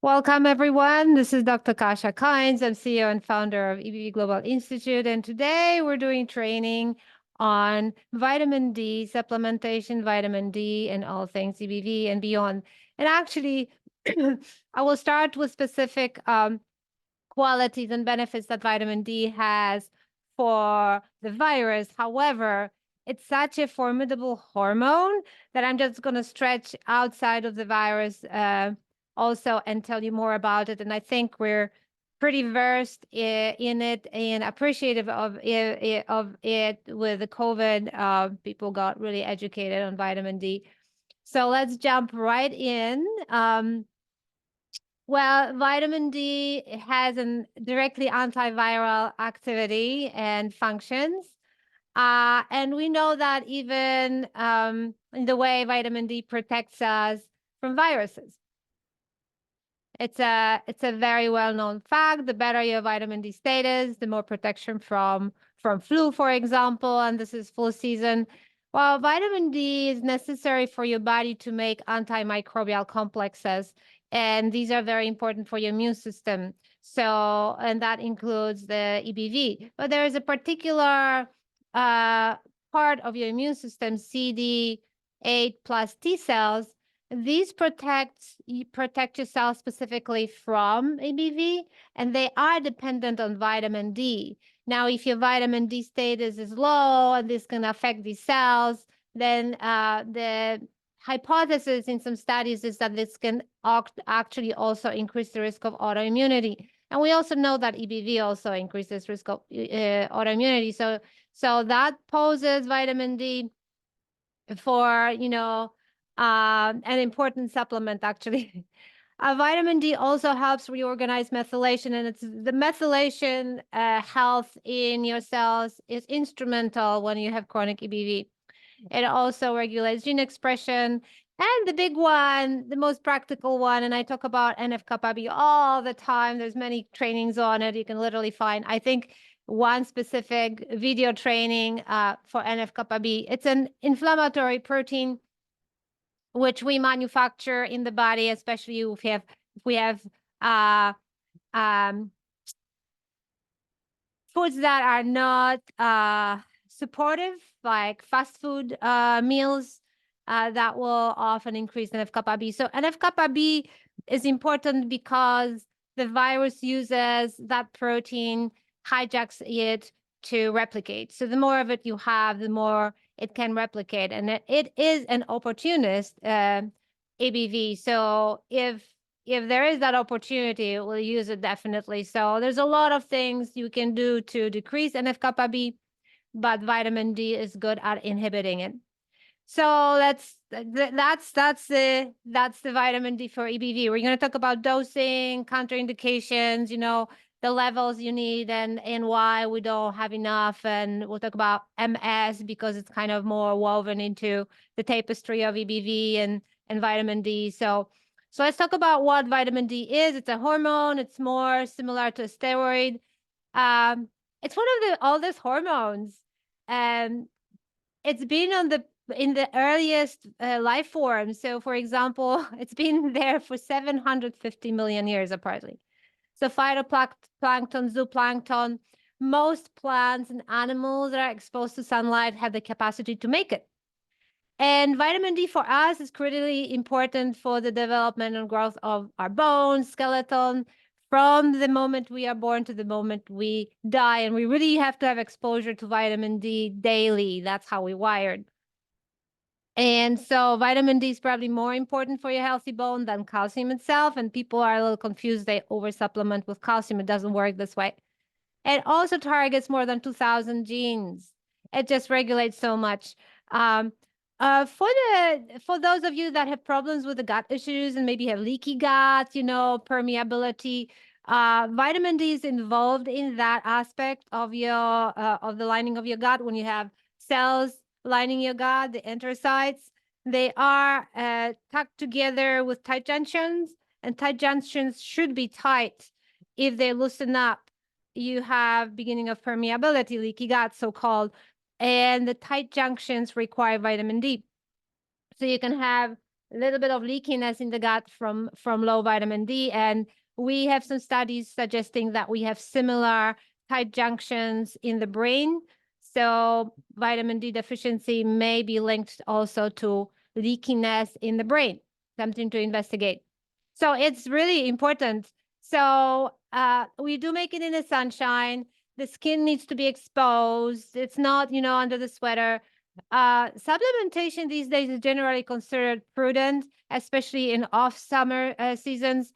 Welcome, everyone. This is Dr. Kasha Kynes. I'm CEO and founder of EBV Global Institute. And today we're doing training on vitamin D, supplementation, vitamin D, and all things EBV and beyond. And actually, I will start with specific qualities and benefits that vitamin D has for the virus. However, it's such a formidable hormone that I'm just going to stretch outside of the virus also and tell you more about it. And I think we're pretty versed in it and appreciative of it with the COVID. People got really educated on vitamin D. So let's jump right in. Well, vitamin D has a directly antiviral activity and functions. And we know that even in the way vitamin D protects us from viruses. It's a very well-known fact. The better your vitamin D status, the more protection from flu, for example, and this is flu season. While vitamin D is necessary for your body to make antimicrobial complexes, and these are very important for your immune system. So, and that includes the EBV. But there is a particular part of your immune system, CD8 plus T cells. These protect your cells specifically from EBV, and they are dependent on vitamin D. Now, if your vitamin D status is low and this can affect these cells, then the hypothesis in some studies is that this can actually also increase the risk of autoimmunity. And we also know that EBV also increases risk of autoimmunity. So that poses vitamin D for, an important supplement, actually. Vitamin D also helps reorganize methylation, and it's the methylation health in your cells is instrumental when you have chronic EBV. It also regulates gene expression. And the big one, the most practical one, and I talk about NF-kappa B all the time. There's many trainings on it. You can literally find, I think, one specific video training for NF-kappa B. It's an inflammatory protein which we manufacture in the body, especially if we have foods that are not supportive, like fast food meals, that will often increase NF-kappa B. So NF-kappa B is important because the virus uses that protein, hijacks it to replicate. So the more of it you have, the more it can replicate. And it is an opportunist ABV. So if there is that opportunity, we'll use it definitely. So there's a lot of things you can do to decrease NF-kappa B, but vitamin D is good at inhibiting it. So that's the vitamin D for EBV. We're going to talk about dosing, contraindications, the levels you need and why we don't have enough. And we'll talk about MS because it's kind of more woven into the tapestry of EBV and vitamin D. So let's talk about what vitamin D is. It's a hormone. It's more similar to a steroid. It's one of the oldest hormones. It's been in the earliest life forms. So, for example, it's been there for 750 million years, apparently. So phytoplankton, zooplankton, most plants and animals that are exposed to sunlight have the capacity to make it. And vitamin D for us is critically important for the development and growth of our bones, skeleton, from the moment we are born to the moment we die. And we really have to have exposure to vitamin D daily. That's how we're wired. And so vitamin D is probably more important for your healthy bone than calcium itself. And people are a little confused. They oversupplement with calcium. It doesn't work this way. It also targets more than 2,000 genes. It just regulates so much. For those of you that have problems with the gut issues and maybe have leaky gut, permeability, vitamin D is involved in that aspect of of the lining of your gut. When you have cells lining your gut, the enterocytes, they are tucked together with tight junctions, and tight junctions should be tight. If they loosen up, you have beginning of permeability, leaky gut, so-called, and the tight junctions require vitamin D. So you can have a little bit of leakiness in the gut from low vitamin D. And we have some studies suggesting that we have similar tight junctions in the brain. So vitamin D deficiency may be linked also to leakiness in the brain, something to investigate. So it's really important. So we do make it in the sunshine. The skin needs to be exposed. It's not, under the sweater. Supplementation these days is generally considered prudent, especially in off-summer seasons.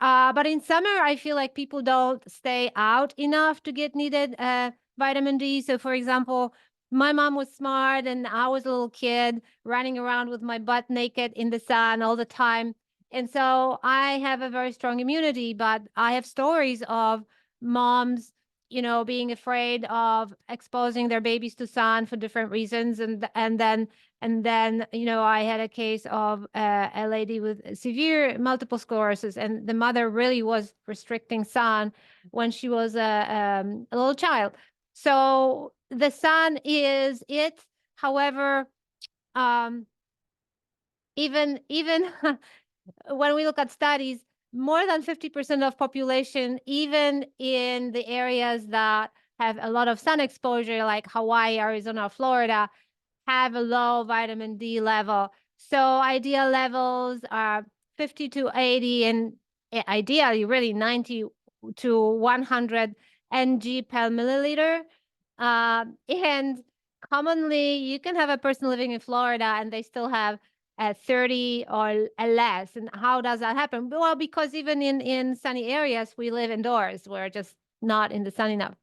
But in summer, I feel like people don't stay out enough to get needed vitamin D. So, for example, my mom was smart, and I was a little kid running around with my butt naked in the sun all the time. And so I have a very strong immunity, but I have stories of moms, being afraid of exposing their babies to sun for different reasons. And then, I had a case of a lady with severe multiple sclerosis, and the mother really was restricting sun when she was a little child. So the sun is it. However, even when we look at studies, more than 50% of population, even in the areas that have a lot of sun exposure, like Hawaii, Arizona, Florida, have a low vitamin D level. So ideal levels are 50 to 80, and ideally really 90 to 100 ng per milliliter. And commonly, you can have a person living in Florida and they still have 30 or less. And how does that happen? Well, because even in sunny areas, we live indoors. We're just not in the sun enough.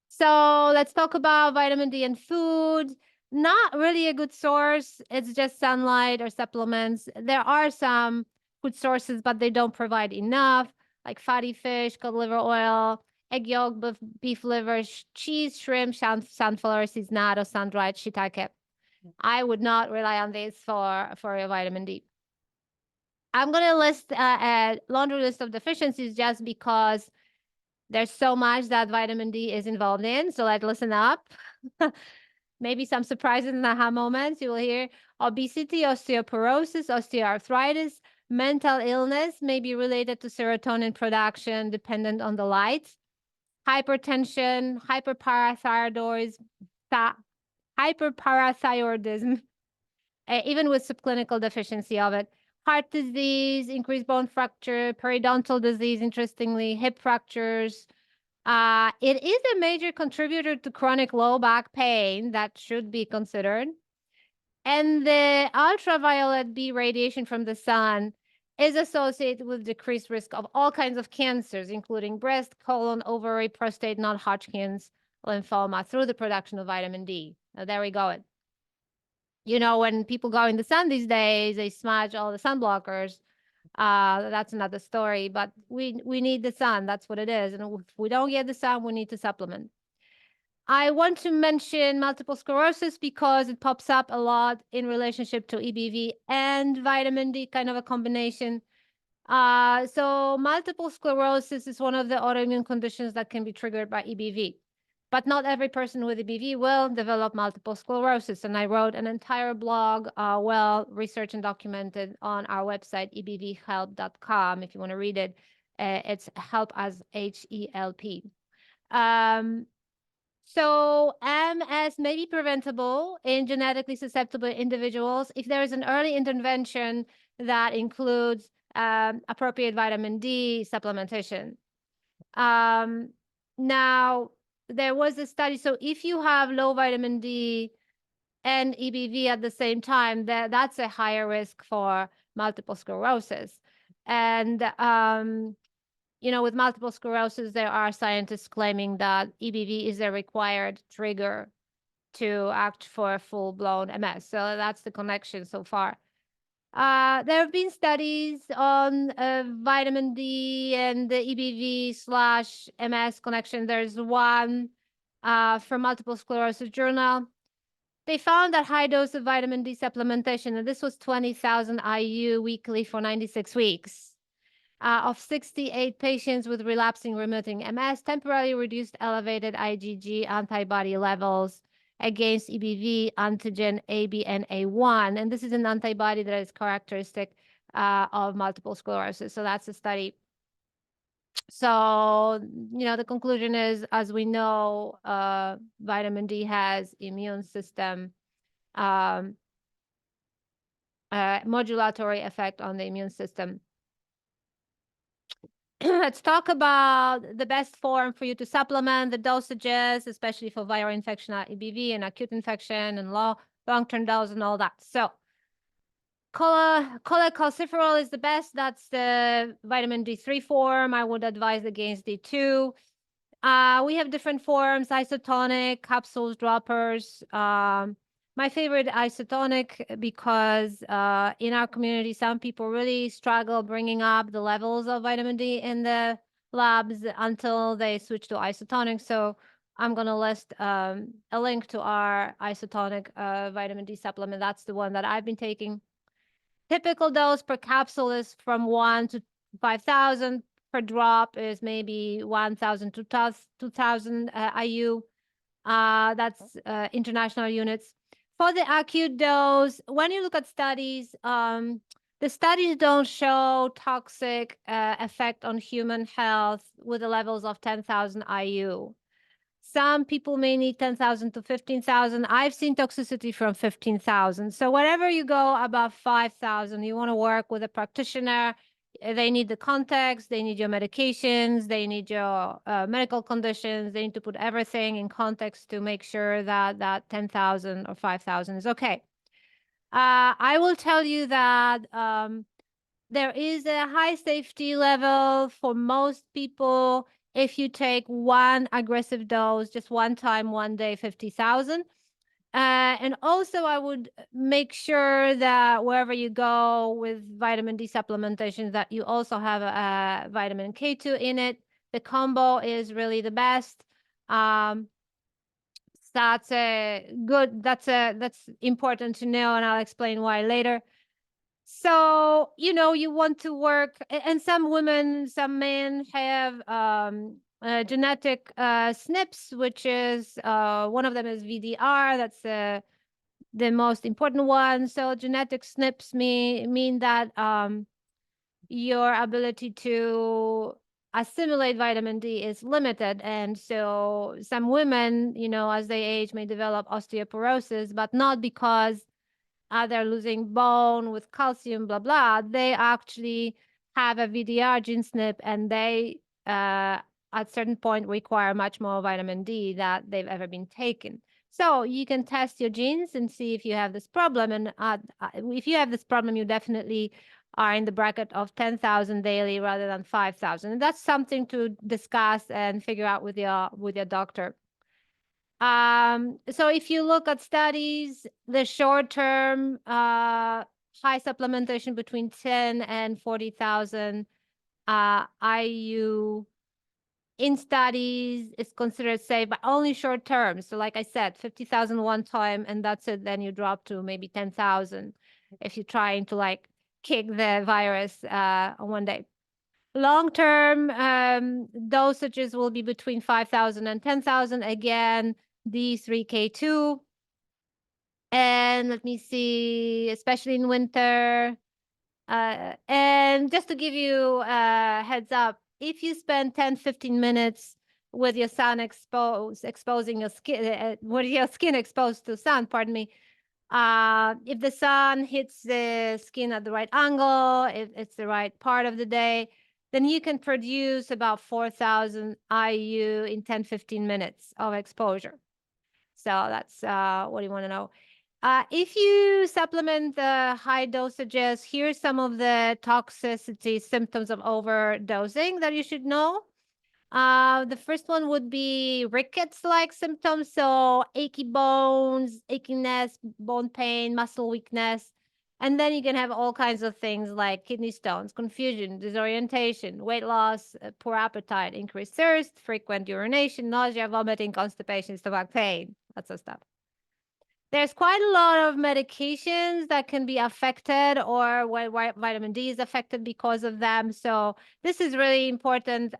So let's talk about vitamin D and food. Not really a good source. It's just sunlight or supplements. There are some food sources, but they don't provide enough, like fatty fish, cod liver oil, egg yolk, beef liver, cheese, shrimp, sunflower seeds, natto, sun-dried shiitake. I would not rely on this for your vitamin D. I'm going to list a laundry list of deficiencies just because there's so much that vitamin D is involved in. So let's listen up. Maybe some surprises and aha moments. You will hear obesity, osteoporosis, osteoarthritis, mental illness may be related to serotonin production dependent on the light, hypertension, hyperparathyroidism, even with subclinical deficiency of it, heart disease, increased bone fracture, periodontal disease, interestingly, hip fractures. It is a major contributor to chronic low back pain that should be considered. And the ultraviolet B radiation from the sun is associated with decreased risk of all kinds of cancers, including breast, colon, ovary, prostate, non-Hodgkin's lymphoma, through the production of vitamin D. Now, there we go. When people go in the sun these days, they smudge all the sun blockers. That's another story, but we need the sun. That's what it is. And if we don't get the sun, we need to supplement. I want to mention multiple sclerosis because it pops up a lot in relationship to EBV and vitamin D, kind of a combination. So multiple sclerosis is one of the autoimmune conditions that can be triggered by EBV. But not every person with EBV will develop multiple sclerosis. And I wrote an entire blog, well researched and documented, on our website, ebvhelp.com. If you want to read it, it's help as HELP. So MS may be preventable in genetically susceptible individuals if there is an early intervention that includes appropriate vitamin D supplementation. Now, there was a study. So if you have low vitamin D and EBV at the same time, that's a higher risk for multiple sclerosis. And, with multiple sclerosis, there are scientists claiming that EBV is a required trigger to act for a full-blown MS. So that's the connection so far. There have been studies on vitamin D and the EBV/MS connection. There's one from Multiple Sclerosis Journal. They found that high dose of vitamin D supplementation, and this was 20,000 IU weekly for 96 weeks, of 68 patients with relapsing remitting MS, temporarily reduced elevated IgG antibody levels against EBV antigen ABNA1. And this is an antibody that is characteristic of multiple sclerosis. So that's a study. So, the conclusion is, as we know, vitamin D has immune system modulatory effect on the immune system. Let's talk about the best form for you to supplement, the dosages, especially for viral infection, EBV, and acute infection, and long-term dose and all that. So cholecalciferol is the best. That's the vitamin D3 form. I would advise against D2. We have different forms, isotonic, capsules, droppers. My favorite isotonic because in our community, some people really struggle bringing up the levels of vitamin D in the labs until they switch to isotonic. So I'm going to list a link to our isotonic vitamin D supplement. That's the one that I've been taking. Typical dose per capsule is from 1 to 5,000. Per drop is maybe 1,000 to 2,000 IU. That's international units. For the acute dose, when you look at studies, the studies don't show toxic effect on human health with the levels of 10,000 IU. Some people may need 10,000 to 15,000. I've seen toxicity from 15,000. So wherever you go above 5,000, you want to work with a practitioner. They need the context, they need your medications, they need your medical conditions. They need to put everything in context to make sure that 10,000 or 5,000 is okay. I will tell you that there is a high safety level for most people if you take one aggressive dose, just one time, one day, 50,000. And also, I would make sure that wherever you go with vitamin D supplementation, that you also have a vitamin K2 in it. The combo is really the best. That's important to know, and I'll explain why later. So, you want to work, and some women, some men have genetic SNPs, which is one of them is VDR. That's the most important one. So genetic SNPs mean that your ability to assimilate vitamin D is limited. And so some women, as they age, may develop osteoporosis, but not because they're losing bone with calcium, blah, blah. They actually have a VDR gene SNP, and they, at certain point, require much more vitamin D that they've ever been taken. So you can test your genes and see if you have this problem. And if you have this problem, you definitely are in the bracket of 10,000 daily rather than 5,000. And that's something to discuss and figure out with your doctor. So if you look at studies, the short-term high supplementation between 10 and 40,000 IU in studies is considered safe, but only short term. So like I said, 50,000 one time, and that's it. Then you drop to maybe 10,000 if you're trying to kick the virus on one day. Long-term dosages will be between 5,000 and 10,000. Again, D3K2. And let me see, especially in winter. And just to give you a heads up, if you spend 10, 15 minutes with your sun exposing your skin, with your skin exposed to sun, pardon me, if the sun hits the skin at the right angle, if it's the right part of the day, then you can produce about 4,000 IU in 10, 15 minutes of exposure. So that's what you want to know. If you supplement the high dosages, here's some of the toxicity symptoms of overdosing that you should know. The first one would be rickets-like symptoms. So achy bones, achiness, bone pain, muscle weakness. And then you can have all kinds of things like kidney stones, confusion, disorientation, weight loss, poor appetite, increased thirst, frequent urination, nausea, vomiting, constipation, stomach pain, lots of stuff. There's quite a lot of medications that can be affected, or where vitamin D is affected because of them. So this is really important.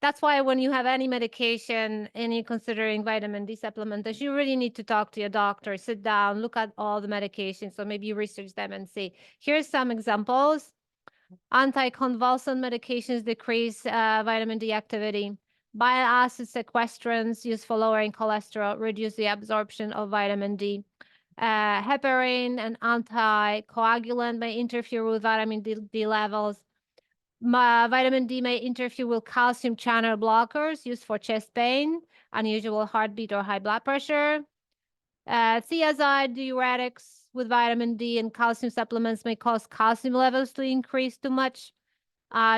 that's why when you have any medication and you're considering vitamin D supplementation, you really need to talk to your doctor, sit down, look at all the medications. So maybe you research them and see. Here's some examples. Anticonvulsant medications decrease vitamin D activity. Bile acid sequestrants used for lowering cholesterol reduce the absorption of vitamin D. Heparin, an anticoagulant, may interfere with vitamin D levels. Vitamin D may interfere with calcium channel blockers used for chest pain, unusual heartbeat, or high blood pressure. Thiazide diuretics with vitamin D and calcium supplements may cause calcium levels to increase too much.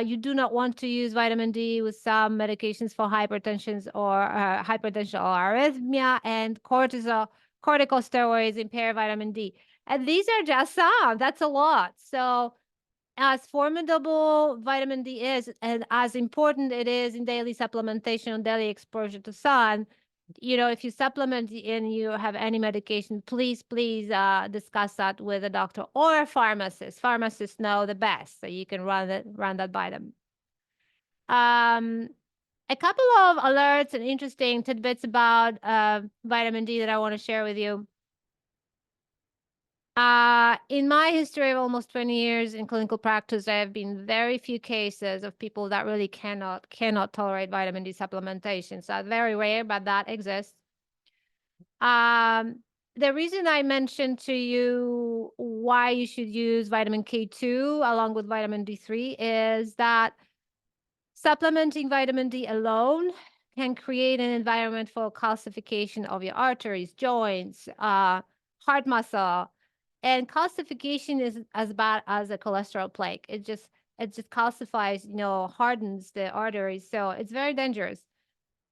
You do not want to use vitamin D with some medications for hypertension or arrhythmia, and corticosteroids impair vitamin D. And these are just some. That's a lot. So as formidable vitamin D is, and as important it is in daily supplementation and daily exposure to sun, if you supplement and you have any medication, please discuss that with a doctor or a pharmacist. Pharmacists know the best, so you can run that by them. A couple of alerts and interesting tidbits about vitamin D that I want to share with you. In my history of almost 20 years in clinical practice, there have been very few cases of people that really cannot tolerate vitamin D supplementation. So very rare, but that exists. The reason I mentioned to you why you should use vitamin K2 along with vitamin D3 is that supplementing vitamin D alone can create an environment for calcification of your arteries, joints, heart muscle. And calcification is as bad as a cholesterol plaque. It just calcifies, hardens the arteries. So it's very dangerous.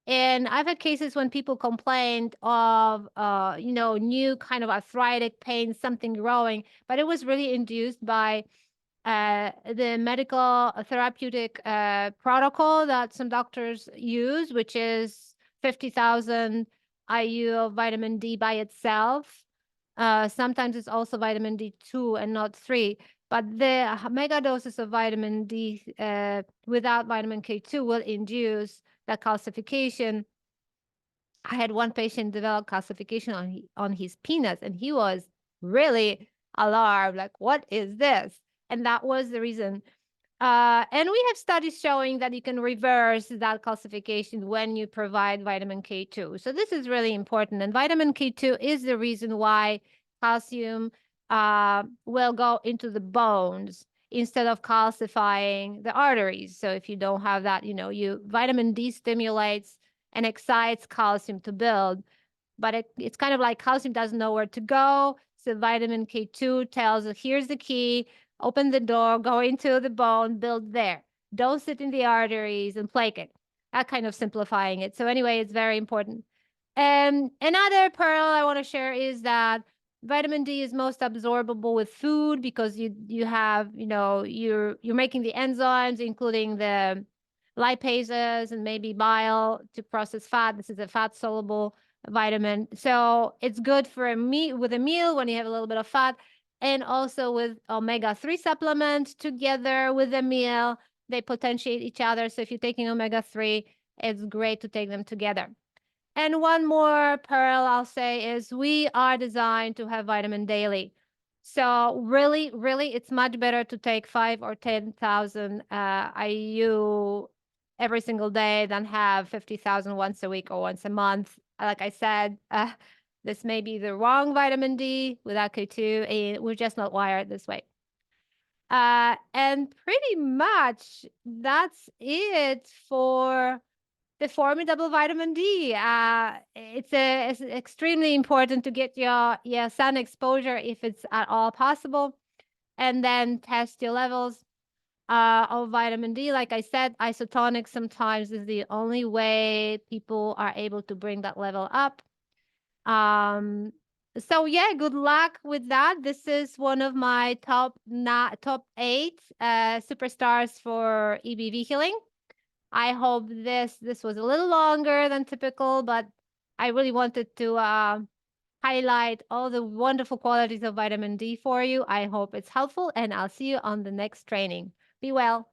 And I've had cases when people complained of, new kind of arthritic pain, something growing, but it was really induced by the medical therapeutic protocol that some doctors use, which is 50,000 IU of vitamin D by itself. Sometimes it's also vitamin D2 and not 3. But the mega doses of vitamin D without vitamin K2 will induce that calcification. I had one patient develop calcification on his penis, and he was really alarmed, like, what is this? And that was the reason. And we have studies showing that you can reverse that calcification when you provide vitamin K2. So this is really important. And vitamin K2 is the reason why calcium will go into the bones instead of calcifying the arteries. So if you don't have that, vitamin D stimulates and excites calcium to build, but it's kind of like calcium doesn't know where to go. So vitamin K2 tells it, here's the key, open the door, go into the bone, build there. Don't sit in the arteries and plaque it. That kind of simplifying it. So anyway, it's very important. And another pearl I want to share is that vitamin D is most absorbable with food because you have, you're making the enzymes, including the lipases and maybe bile to process fat. This is a fat soluble vitamin. So it's good for with a meal when you have a little bit of fat, and also with omega-3 supplements together with a meal. They potentiate each other. So if you're taking omega-3, it's great to take them together. And one more pearl I'll say is we are designed to have vitamin daily. So really, it's much better to take 5 or 10,000 IU every single day than have 50,000 once a week or once a month. Like I said, this may be the wrong vitamin D without K2, and we're just not wired this way. And pretty much that's it for the formidable vitamin D. It's extremely important to get your sun exposure if it's at all possible, and then test your levels of vitamin D. Like I said, isotonic sometimes is the only way people are able to bring that level up. So yeah, good luck with that. This is one of my top 8 superstars for EBV healing. I hope this was a little longer than typical, but I really wanted to highlight all the wonderful qualities of vitamin D for you. I hope it's helpful, and I'll see you on the next training. Be well.